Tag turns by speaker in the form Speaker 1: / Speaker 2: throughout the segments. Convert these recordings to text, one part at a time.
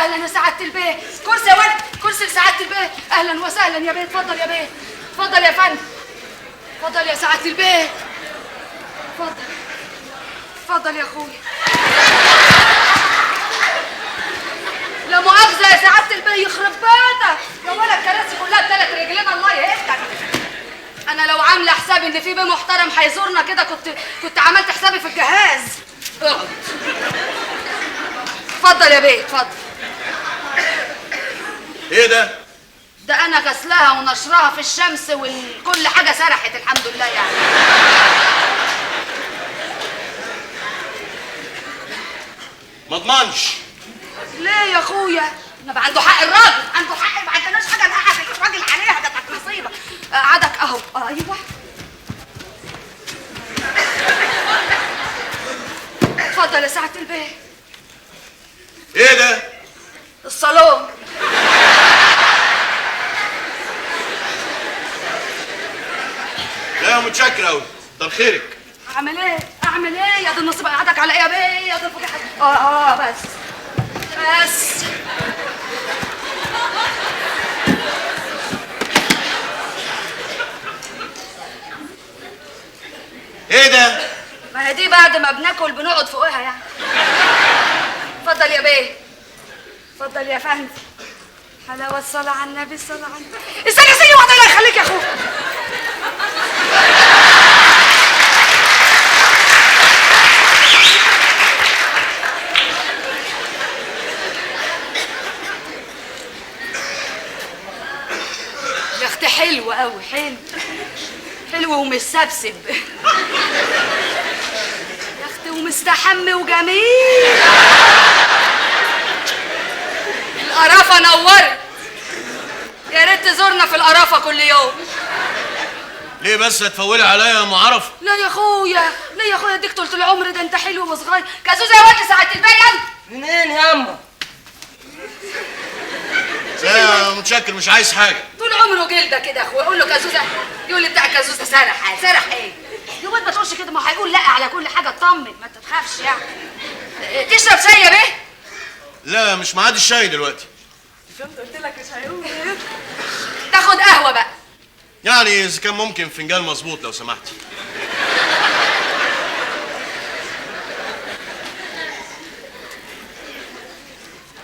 Speaker 1: وسهلا يا سعاده البيه. كرسي يا ولد، كرسي لسعاده البيه. اهلا وسهلا يا بيه. اتفضل يا بيه، اتفضل يا فندم، اتفضل يا سعاده البيه، اتفضل اتفضل يا اخويا. لا مؤاخذه يا سعاده البيه، يخرب بيتك يا ولد، الكراسي كلها بثلاث رجلين الله يهدك. انا لو عامله حسابي ان في بيه محترم هيزورنا كده كنت عملت حسابي في الجهاز. اقعد. اتفضل يا بيه، اتفضل.
Speaker 2: ايه ده؟
Speaker 1: ده انا غسلها ونشرها في الشمس وكل حاجه سرحت الحمد لله يعني.
Speaker 2: ما اضمنش.
Speaker 1: ليه يا اخويا؟ انا عنده حق الراجل، عنده حق، ما عندناش حاجه نقعد الراجل عليها، ده كانت مصيبه. قعدك اهو. ايوه اتفضل يا سعاده البيه.
Speaker 2: ايه ده؟
Speaker 1: الصالون.
Speaker 2: لا متشكر قوي، كتر خيرك.
Speaker 1: اعمل ايه؟ اعمل ايه؟ يا دي النصيب قعدك على ايه يا بيه؟ يا دي الفضيحه. بس بس.
Speaker 2: ايه ده؟
Speaker 1: ما هي دي بعد ما بناكل بنقعد فوقها يعني. اتفضل يا بيه، اتفضل يا فندم. حلاوه الصلاه على النبي، الصلاه على النبي. استنى سيدي وقت الله يخليك يا اخويا. يا اختي حلو قوي، حلو حلو ومسبسب يا اختي، ومستحمي وجميل. القرافه نورت، يا ريت تزورنا في القرافه كل يوم.
Speaker 2: ليه بس هتفولي عليا يا ام عرفه؟
Speaker 1: لا يا اخويا، لا يا اخويا، اديك طول العمر، ده انت حلو وصغير. كازوزه يا واد ساعه البيان.
Speaker 3: منين يا اما؟
Speaker 2: لا متشكر، مش عايز حاجه.
Speaker 1: طول عمره جلده كده يا اخويا. اقول له كازوزه يقول لي بتاع كازوزه سرح. سرح ايه يا واد؟ ما تقولش كده، ما هيقول لا على كل حاجه. اطمن، ما تخافش يعني. تشرب شاي يا بيه؟
Speaker 2: لا مش معاد الشاي دلوقتي.
Speaker 1: شفت قلت لك مش هيقول. تاخد قهوه بقى
Speaker 2: يعني اذا كان ممكن فنجان مظبوط لو سمحتي.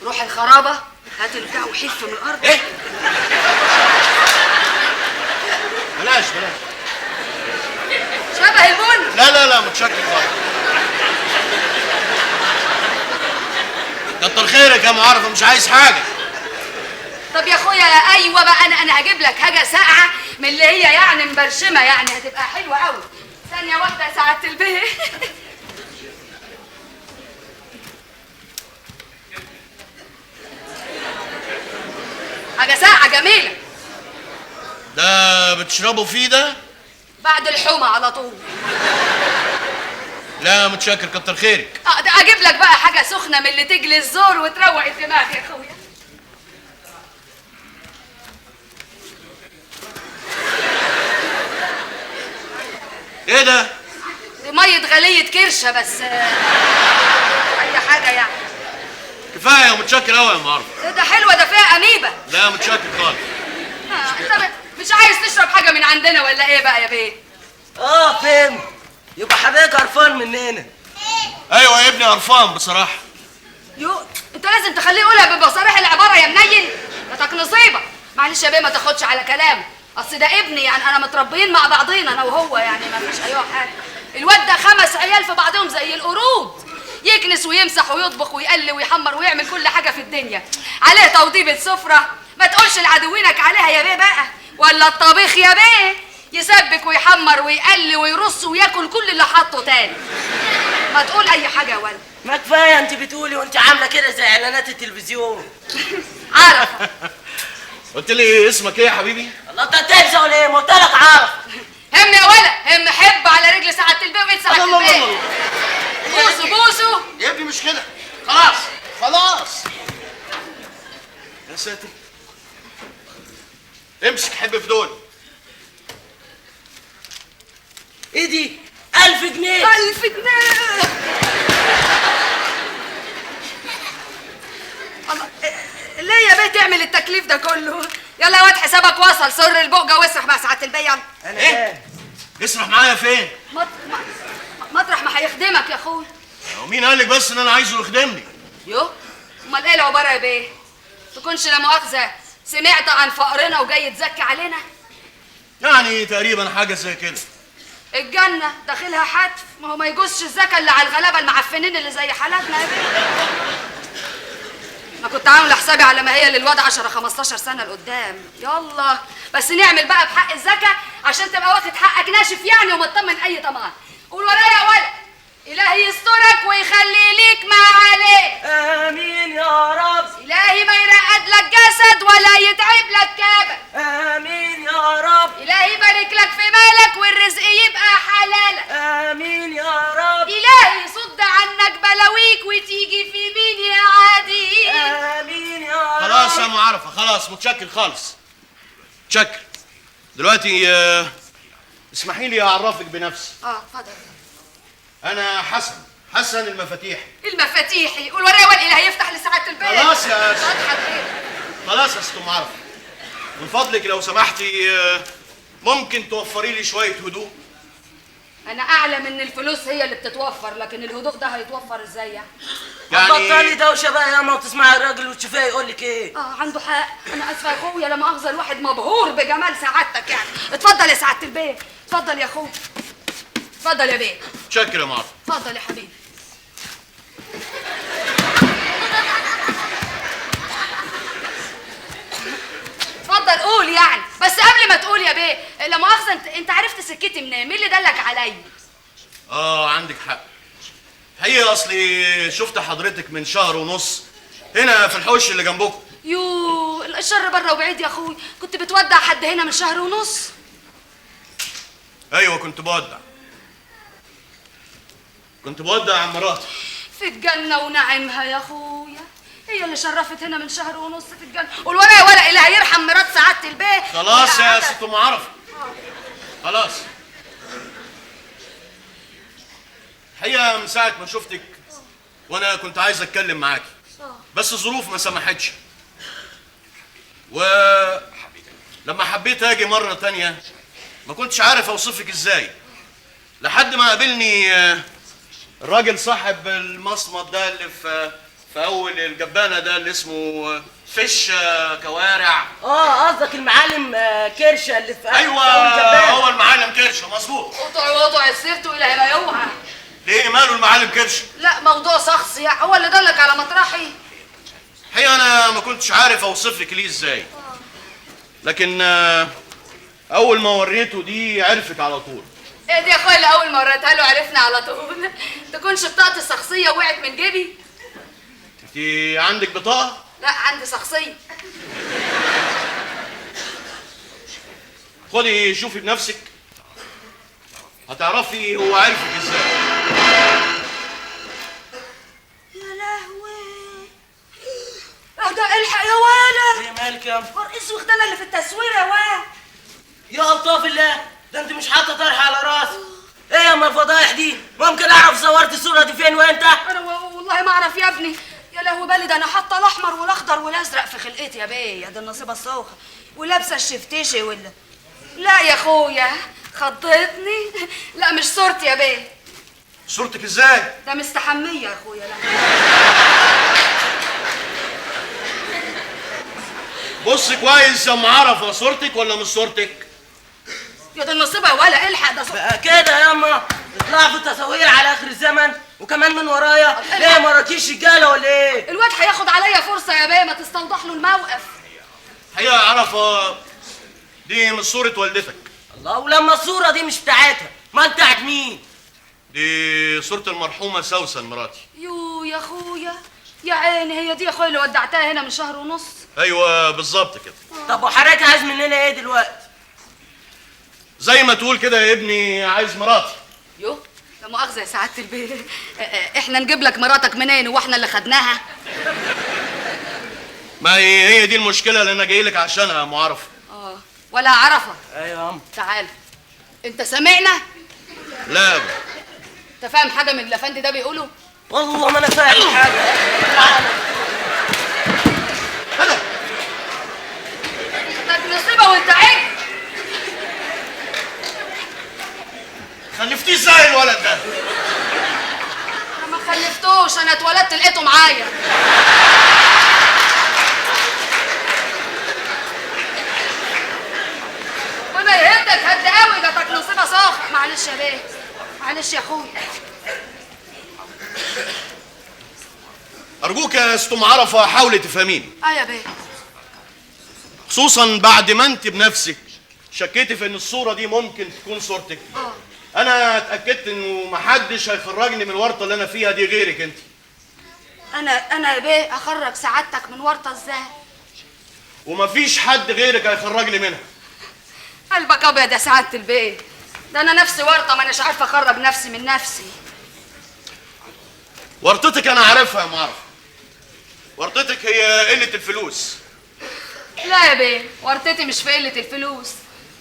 Speaker 1: روح الخرابه هات البتاع وحف من الارض.
Speaker 2: ايه؟ بلاش بلاش.
Speaker 1: شبه البن.
Speaker 2: لا متشكر خالص. كتر خيرك يا ام عرفه، مش عايز حاجه.
Speaker 1: طب يا اخويا، ايوه بقى، انا هجيب لك حاجه ساقعه من اللي هي يعني مبرشمه، يعني هتبقى حلوه قوي. ثانيه واحده يا سعاده البيه. حاجه ساقعه جميله.
Speaker 2: ده بتشربوا فيه ده؟
Speaker 1: بعد الحومه على طول.
Speaker 2: لا متشكر، كتر خيرك.
Speaker 1: ده اجيب لك بقى حاجه سخنه من اللي تجلي الزور وتروق الدماغ يا اخويا.
Speaker 2: ايه ده؟
Speaker 1: دي ميه غليه كرشه بس. اي حاجه يعني.
Speaker 2: كفايه، متشكر قوي يا ام عرفه.
Speaker 1: ده حلوه، ده فيها اميبه.
Speaker 2: لا متشكر خالص.
Speaker 1: انت مش عايز تشرب حاجه من عندنا ولا ايه بقى يا بيه؟
Speaker 3: فهمت. يبقى حضرتك قرفان مننا.
Speaker 2: ايوه يا ابني قرفان بصراحه.
Speaker 1: انت لازم تخليه يقولها ببصاريح العباره يا منيل. ده نصيبه. معلش يا بيه، ما تاخدش على كلامه، اصل ده ابني يعني، انا متربيين مع بعضينا انا وهو يعني، ما فيش اي حاجه. الواد ده 5 عيال في بعضهم زي القرود، يكنس ويمسح ويطبخ ويقلي ويحمر ويعمل كل حاجه في الدنيا. عليه توضيبه سفره ما تقولش لعدوينك عليها يا بيه بقى، ولا الطبيخ يا بيه يسبك ويحمر ويقلي ويرص وياكل كل اللي حاطه تاني. ما تقول اي حاجه يا ولد.
Speaker 3: ما كفايه انت بتقولي وانت عامله كده زي اعلانات التلفزيون.
Speaker 1: عرفه.
Speaker 2: قلت لي اسمك ايه يا حبيبي؟
Speaker 3: الله انت هتنسى ولا ايه؟ ما قلت لك عرف.
Speaker 1: هم يا ولد، هم حب على رجل سعاده البيه وايد سعاده البيه. بوسو
Speaker 2: يا ابني مش كده، خلاص يا ساتر. امسك حب في دول.
Speaker 3: ايه دي؟ 1000 جنيه.
Speaker 1: 1000 جنيه. الله، حسابك وصل، سر البقجه واسرح مع سعاده البيع.
Speaker 3: انا
Speaker 2: ايه؟ اسرح معايا فين؟
Speaker 1: مطرح ما هيخدمك يا اخويا.
Speaker 2: ومين قال لك بس ان انا عايزه يخدمني؟
Speaker 1: يو، امال ايه العباره يا بيه؟ تكونش لا مؤاخذه سمعت عن فقرنا وجاي تزكي علينا؟
Speaker 2: يعني تقريبا حاجه زي كده.
Speaker 1: الجنه داخلها حتف، ما هو ما يجوزش الزكاه اللي على الغلابه المعفنين اللي زي حالاتنا يا بيه. انا كنت عامله حسابي على ما هي للواد 10 15 سنه لقدام. يلا بس نعمل بقى بحق الزكاه عشان تبقى واخد حقك ناشف يعني ومطمن اي طمع. قول ورايا يا ولد، إلهي يسترك ويخلي ليك ما عليك.
Speaker 3: امين يا رب.
Speaker 1: إلهي ما يرقد لك جسد ولا يتعب لك كبد.
Speaker 3: امين يا رب.
Speaker 1: إلهي يبارك لك في مالك والرزق يبقى حلالك.
Speaker 3: امين يا رب.
Speaker 1: إلهي يصد عنك بلاويك وتيجي في مين يا عادي.
Speaker 3: امين يا رب.
Speaker 2: خلاص يا معرفه، خلاص متشكر خالص. متشكر. دلوقتي اسمحي لي اعرفك بنفسي.
Speaker 1: اتفضل.
Speaker 2: انا حسن المفاتيح.
Speaker 1: المفاتيحي. قول ورايا ولي إلهي يفتح لساعة البيت.
Speaker 2: خلاص يا
Speaker 1: اضحك ايه؟
Speaker 2: خلاص يا ست معرفه، من فضلك لو سمحتي ممكن توفري لي شويه هدوء؟
Speaker 1: أنا أعلم إن الفلوس هي اللي بتتوفر، لكن الهدوء ده هيتوفر إزاي يعني؟
Speaker 3: بطلي دوشه بقى يا ما وتسمعي الراجل وتشوفيه يقول لك ايه.
Speaker 1: عنده حق. انا اسفه يا اخويا، لا مؤاخذه الواحد مبهور بجمال سعادتك يعني. اتفضل يا سعاده البيه، اتفضل يا اخويا، اتفضل يا بيه.
Speaker 2: متشكر يا معرفه.
Speaker 1: اتفضل يا حبيبي. اتفضل قول يعني، بس قبل ما تقول يا بيه لا مؤاخذه انت عرفت سكتي منين؟ مين اللي دلك عليا؟
Speaker 2: عندك حق. هي اصلي شفت حضرتك من شهر ونص هنا في الحوش اللي جنبكم.
Speaker 1: يو، الشر بره وبعيد يا اخوي. كنت بتودع حد هنا من شهر ونص؟
Speaker 2: ايوه كنت بودع عن مراتي
Speaker 1: في الجنه ونعيمها يا اخويا. هي اللي شرفت هنا من شهر ونص في الجنه. قول ورايا ولا اللي هيرحم مرات سعاده البيت.
Speaker 2: خلاص يا ست معرفه، خلاص. الحقيقه من ساعه ما شفتك وانا كنت عايز اتكلم معاكي، بس الظروف ما سمحتش. ولما حبيت اجي مره تانية ما كنتش عارف اوصفك ازاي، لحد ما قابلني الراجل صاحب المصمت ده اللي في اول الجبانه ده اللي اسمه فيش كوارع.
Speaker 3: قصدك المعالم كرشه اللي في
Speaker 2: ايوه هو المعلم كرشه، مظبوط.
Speaker 1: قطع سيرته الى ما يوعى.
Speaker 2: ليه ماله المعلم كرشه؟
Speaker 1: لا موضوع شخصي يعني، هو اللي دلك على مطرحي.
Speaker 2: الحقيقه انا ما كنتش عارف اوصف لك ليه ازاي، لكن اول ما وريته دي عرفك على طول.
Speaker 1: ايه دي يا اخويا اللي اول ما وريتها له عرفنا على طول؟ تكونش بطاقتي الشخصيه وقعت من جيبي؟
Speaker 2: انت عندك بطاقه؟
Speaker 1: لا عندي شخصيه.
Speaker 2: خدي شوفي بنفسك هتعرفي هو عرفك ازاي.
Speaker 1: يا لهوي، ده الحق يا ولا.
Speaker 3: ايه مالك يا
Speaker 1: نهار اسود، انا اللي في التصوير يا ولا.
Speaker 3: يا الطاف الله، ده انت مش حاطه طرح على راسك. ايه يا ام الفضايح دي؟ ممكن اعرف صورت الصوره دي فين وانت؟
Speaker 1: انا والله ما اعرف يا ابني. يا لهوي بالي، ده انا حاطه الاحمر والاخضر والازرق في خلقتي يا بيه. يا دي النصيبه الصوخه، ولابسه الشفتيشي ولا. لا يا اخويا خضتني. لا مش صورتي يا بيه.
Speaker 2: صورتك ازاي؟
Speaker 1: ده مستحميه يا اخويا. لا
Speaker 2: بص كويس يا معرفه، صورتك ولا مش صورتك؟
Speaker 1: يا دي النصيبه ولا الحق ده
Speaker 3: بقى كده ياما تطلع في التصاوير على اخر الزمن وكمان من ورايا. ليه ما راكيش رجاله ولا ايه؟
Speaker 1: الواد هياخد عليا فرصه يا بيه، ما تستوضح له الموقف.
Speaker 2: الحقيقه يا عرفه دي مش صوره والدتك.
Speaker 3: الله، ولما الصوره دي مش بتاعتها ما بتاعت مين؟
Speaker 2: دي صوره المرحومه سوسن مراتي.
Speaker 1: يو يا اخويا يا عيني، هي دي يا اخويا اللي ودعتها هنا من شهر ونص.
Speaker 2: ايوه بالظبط كده.
Speaker 3: طب وحضرتك عايز مننا ايه دلوقتي؟
Speaker 2: زي ما تقول كده يا ابني عايز مراتي.
Speaker 1: يو لا مؤاخذه يا سعاده البيه، احنا نجيب لك مراتك منين واحنا اللي خدناها؟
Speaker 2: ما هي دي المشكله اللي انا جاي لك عشانها يا معرفه.
Speaker 1: ولا عرفه.
Speaker 3: ايوه يا عم.
Speaker 1: تعال انت سامعنا؟
Speaker 2: لا ابدا.
Speaker 1: انت فاهم حاجه من اللي الافندي ده بيقوله؟
Speaker 3: والله ما انا فاهم حاجه.
Speaker 1: طب نصيبه وانت عجل.
Speaker 2: خلفتيه ازاي الولد ده؟
Speaker 1: انا ما خلفتوش، انا اتولدت لقيته معايا. ربنا يهدك هد قوي، جاتك نصيبه صاخ. معلش يا بيه، معلش يا اخويا.
Speaker 2: ارجوك يا ست ام عرفه حاولي تفهميني.
Speaker 1: يا بيه.
Speaker 2: خصوصا بعد ما انت بنفسك شكيتي في ان الصوره دي ممكن تكون صورتك. انا اتاكدت انه محدش هيخرجني من الورطه اللي انا فيها دي غيرك انت.
Speaker 1: انا يا بيه اخرج سعادتك من ورطه ازاي؟
Speaker 2: ومفيش حد غيرك هيخرجني منها.
Speaker 1: قلبك ابيض يا سعاده البيه، ده انا نفسي ورطه ما اناش عارفه اخرج نفسي من نفسي.
Speaker 2: ورطتك انا عارفها يا ام عرفه. ورطتك هي قله الفلوس.
Speaker 1: لا يا بيه، ورطتي مش في قله الفلوس،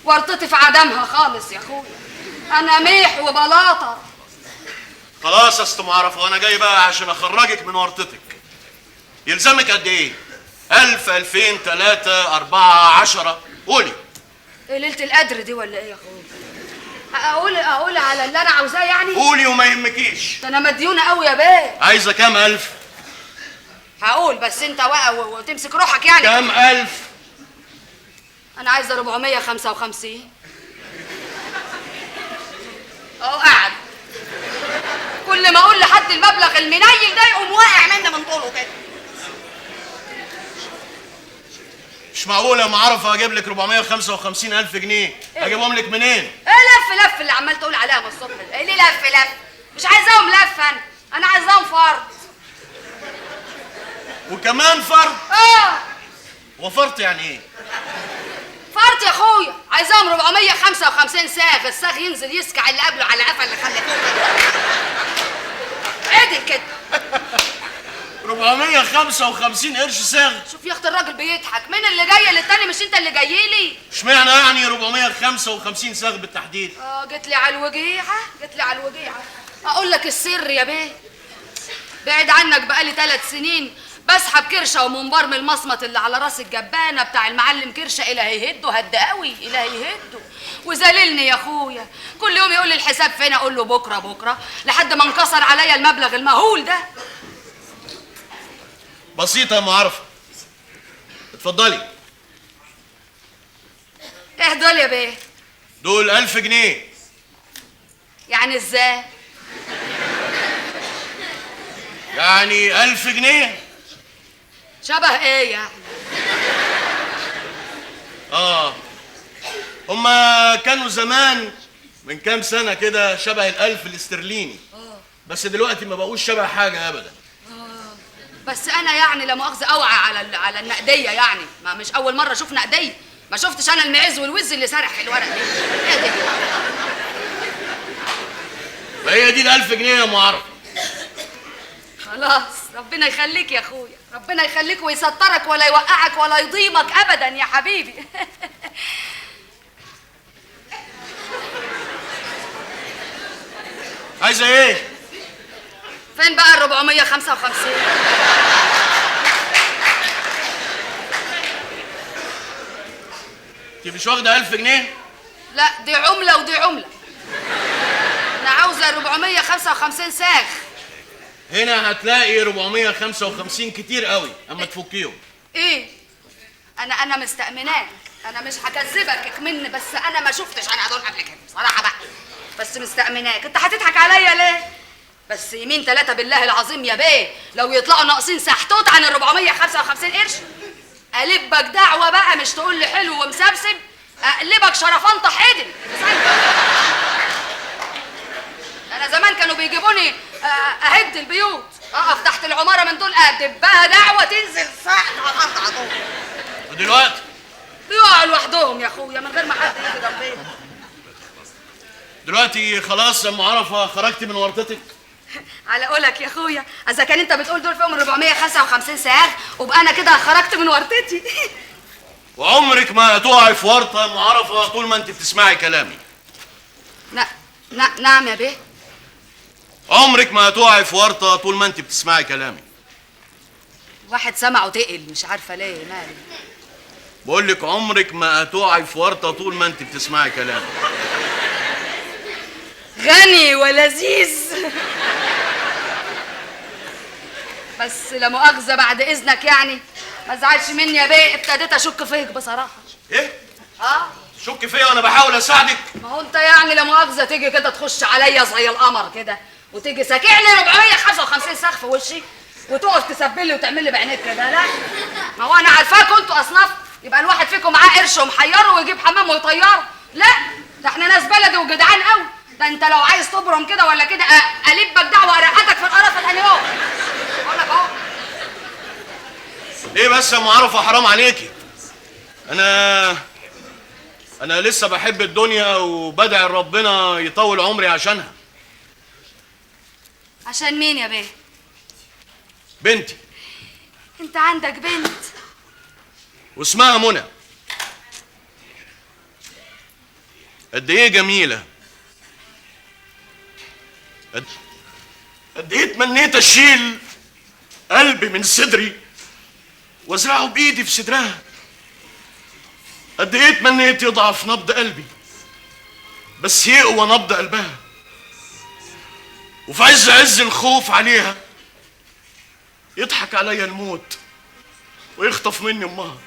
Speaker 1: ورطتي في عدمها خالص يا اخويا. انا ميح وبلاطه.
Speaker 2: خلاص يا ست ام عرفه، وانا جاي بقى عشان اخرجك من ورطتك. يلزمك قد ايه؟ 1000 2000 3 4 10 قولي.
Speaker 1: ايه ليله القدر دي ولا ايه يا اخويا؟ اقول على اللي انا عاوزاه يعني؟
Speaker 2: قولي وما يهمكيش.
Speaker 1: ده انا مديونه قوي يا بيه.
Speaker 2: عايزه كام الف؟
Speaker 1: هقول بس انت واقع وتمسك روحك يعني.
Speaker 2: كام الف؟
Speaker 1: انا عايزه 455. اهو قاعد كل ما اقول لحد المبلغ المنيل ده يقوم واقع مني من طوله كده.
Speaker 2: مش معقول يا ام عرفه اجيب لك 455 الف جنيه. اجيبهم لك منين؟
Speaker 1: ايه لف اللي عمال تقول عليها من الصبح ده؟ ايه ليه لف؟ مش عايزاهم لف، انا عايزاهم فرد.
Speaker 2: وكمان فرد؟ وفرط يعني ايه؟
Speaker 1: فرد يا اخويا، عايزاهم 455 ساغ، الساغ ينزل يسكع اللي قبله على قفا اللي خلفوه عدل كده.
Speaker 2: 455 قرش ساغ؟
Speaker 1: شوف يا اخت الراجل بيضحك. مين اللي جايه للتاني؟ مش انت اللي جاي لي؟
Speaker 2: اشمعنى يعني 455 ساغ بالتحديد؟
Speaker 1: جيت لي على الوجيعه. اقول لك السر يا بيه، بعد عنك بقالي 3 سنين بسحب كرشه ومنبار من المصمت اللي على راس الجبانه بتاع المعلم كرشه. الهي يهده هد قوي، الهي يهده. وذللني يا اخويا، كل يوم يقول لي الحساب فين، اقول له بكره لحد ما انكسر عليا المبلغ المهول ده.
Speaker 2: بسيطه يا ام عرفه، اتفضلي.
Speaker 1: ايه دول يا بيه؟
Speaker 2: دول 1000 جنيه.
Speaker 1: يعني ازاي؟
Speaker 2: يعني 1000 جنيه
Speaker 1: شبه ايه يعني؟
Speaker 2: هما كانوا زمان من كام سنة كده شبه ال1000 الاسترليني. بس دلوقتي ما بقوش شبه حاجة أبدا.
Speaker 1: بس أنا يعني لا مؤاخذة أوعى على النقدية يعني، ما مش أول مرة أشوف نقدية، ما شفتش أنا المعز والوز اللي سرح في الورق دي. إيه دي؟
Speaker 2: وهي دي ال1000 جنيه يا أم عرفة.
Speaker 1: خلاص ربنا يخليك يا أخويا، ربنا يخليك ويسترك ولا يوقعك ولا يضيمك أبدا يا حبيبي.
Speaker 2: عايزة إيه؟
Speaker 1: فين بقى ال 455؟
Speaker 2: أنت مش واخدة 1000 جنيه؟
Speaker 1: لا دي عملة ودي عملة. أنا عاوزة 455 ساغ.
Speaker 2: هنا هتلاقي 455 كتير قوي أما تفكيهم.
Speaker 1: إيه؟ أنا مستأمناك، أنا مش هكذبك كمن، بس أنا ما شفتش أنا دول قبل كده بصراحة بقى، بس مستأمناك. أنت هتضحك عليا ليه؟ بس يمين 3 بالله العظيم يا بيه لو يطلعوا ناقصين سحتوت عن ال 455 قرش أقلبك دعوة بقى، مش تقول لي حلو ومسبسب، أقلبك شرفانطة حدل. أنا زمان كانوا بيجيبوني أهد البيوت، أقف تحت العمارة من دول أدبها دعوة تنزل ساحت على الأرض على طول.
Speaker 2: ودلوقتي؟
Speaker 1: بيقعوا لوحدهم يا أخويا من غير ما حد يجي جنبيهم.
Speaker 2: دلوقتي خلاص يا أم عرفة خرجتي من ورطتك؟
Speaker 1: على قولك يا اخويا، اذا كان انت بتقول دول فيهم 455 ساغ وبقى انا كده خرجت من ورطتي.
Speaker 2: وعمرك ما هتقعي في ورطه يا ام عرفة طول ما انت بتسمعي كلامي.
Speaker 1: نعم يا بيه.
Speaker 2: عمرك ما هتقعي في ورطه طول ما انت بتسمعي كلامي.
Speaker 1: واحد سمعه تقل مش عارفه ليه مالي.
Speaker 2: بقول لك عمرك ما هتقعي في ورطه طول ما انت بتسمعي كلامي.
Speaker 1: غني ولذيذ. بس لا مؤاخذة بعد إذنك يعني، ما تزعلش مني يا بيه، ابتديت أشك فيك بصراحة.
Speaker 2: ايه؟
Speaker 1: اه
Speaker 2: شك فيا وانا بحاول اساعدك؟
Speaker 1: ما هو انت يعني لا مؤاخذة تيجي كده تخش عليا زي القمر كده وتيجي ساكعني 455 سقف في وشي وتقف تسبل لي وتعمل لي بعينيك كده. لا ما هو انا عارفاكوا انتوا اصناف، يبقى الواحد فيكم معاه قرش ومحيره ويجيب حمام ويطيره. لا ده احنا ناس بلدي وجدعان قوي. ده انت لو عايز تبرم كده ولا كده البك دعوه ارقدك في القرف الثاني اهو. بقول لك اهو.
Speaker 2: ليه بس يا ام عرفه؟ حرام عليكي. انا لسه بحب الدنيا وبدعي ربنا يطول عمري عشانها.
Speaker 1: عشان مين يا بيه؟
Speaker 2: بنتي.
Speaker 1: انت عندك بنت
Speaker 2: واسمها منى. قد ايه جميله، قد ايه تمنيت اشيل قلبي من صدري وازرعه بايدي في صدرها. قد ايه تمنيت يضعف نبض قلبي بس يقوى نبض قلبها، وفي عز الخوف عليها يضحك عليا الموت ويخطف مني امها.